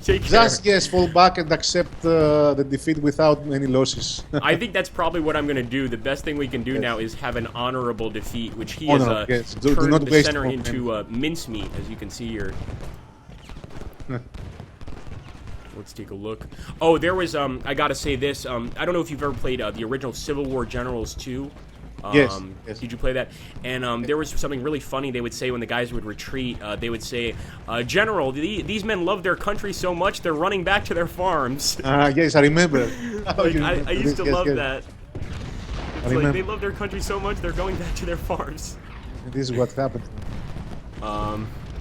Take care. Just fall back and accept the defeat without any losses. I think that's probably what I'm gonna do. The best thing we can do now is have an honorable defeat, which he has turned the center into mincemeat, as you can see here. Let's take a look. Oh, there was, I gotta say this, I don't know if you've ever played the original Civil War Generals 2. Yes. Did you play that? And there was something really funny they would say when the guys would retreat. They would say, General, these men love their country so much, they're running back to their farms. Yes, I remember. I used to love that. It's like they love their country so much, they're going back to their farms. This is what happened.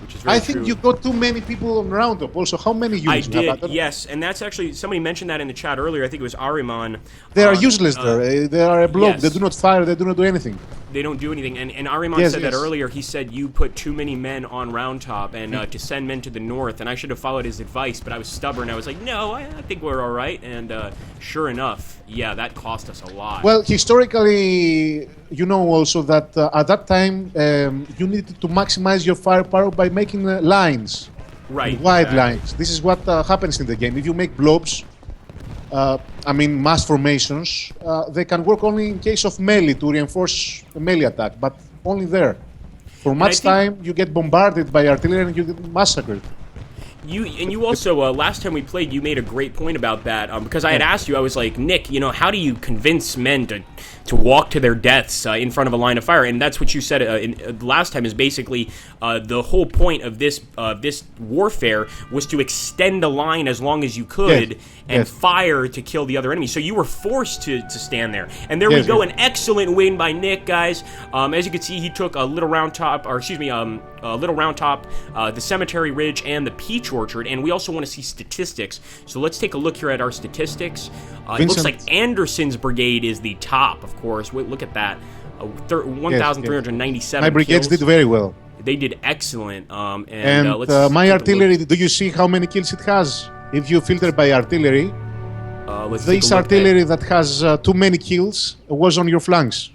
Which is very I think true. you got too many people on Roundup. Also, how many units? I did, yes, and that's actually, somebody mentioned that in the chat earlier. I think it was Ariman. They are useless there. They are a blob. Yes. They do not fire. They do not do anything. They don't do anything. And Ariman said that earlier. He said you put too many men on Round Top and to send men to the north. And I should have followed his advice, but I was stubborn. I was like, no, I think we're all right. And sure enough, yeah, that cost us a lot. Well, historically, you know also that at that time you needed to maximize your firepower by making lines, right? Wide lines. This is what happens in the game. If you make blobs, mass formations, they can work only in case of melee to reinforce a melee attack, but only there. For much time, you get bombarded by artillery and you get massacred. You also last time we played, you made a great point about that because I had asked you. I was like, Nick, how do you convince men to walk to their deaths in front of a line of fire? And that's what you said last time. Is basically the whole point of this warfare was to extend the line as long as you could and fire to kill the other enemy. So you were forced to stand there. And there we go, an excellent win by Nick, guys. As you can see, he took a Little Round Top, the Cemetery Ridge, and the Peach Orchard, and we also want to see statistics. So let's take a look here at our statistics. It looks like Anderson's brigade is the top, of course. Look at that. 1,397 My brigades did very well. They did excellent. My artillery, do you see how many kills it has? If you filter by artillery, Let's take a This look artillery that has too many kills was on your flanks.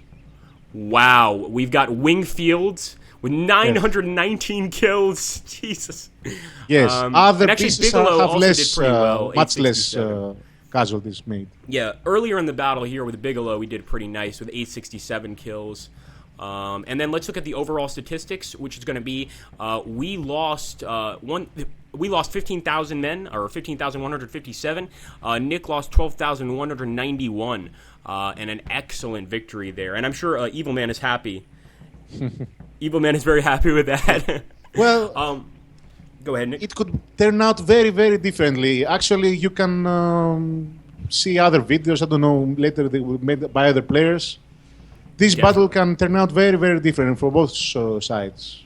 Wow, we've got Wingfield with 919 kills. Jesus. Yes, other and actually pieces Bigelow have also less, did pretty well. much less 867. casualties made. Yeah, earlier in the battle here with Bigelow, we did pretty nice with 867 kills. And then let's look at the overall statistics, which is going to be we lost 15,000 men, or 15,157. Nick lost 12,191, and an excellent victory there. And I'm sure Evil Man is happy. Evil Man is very happy with that. Well, go ahead, Nick. it could turn out very, very differently. Actually, you can see other videos. I don't know, later they were made by other players. This battle can turn out very, very different for both sides.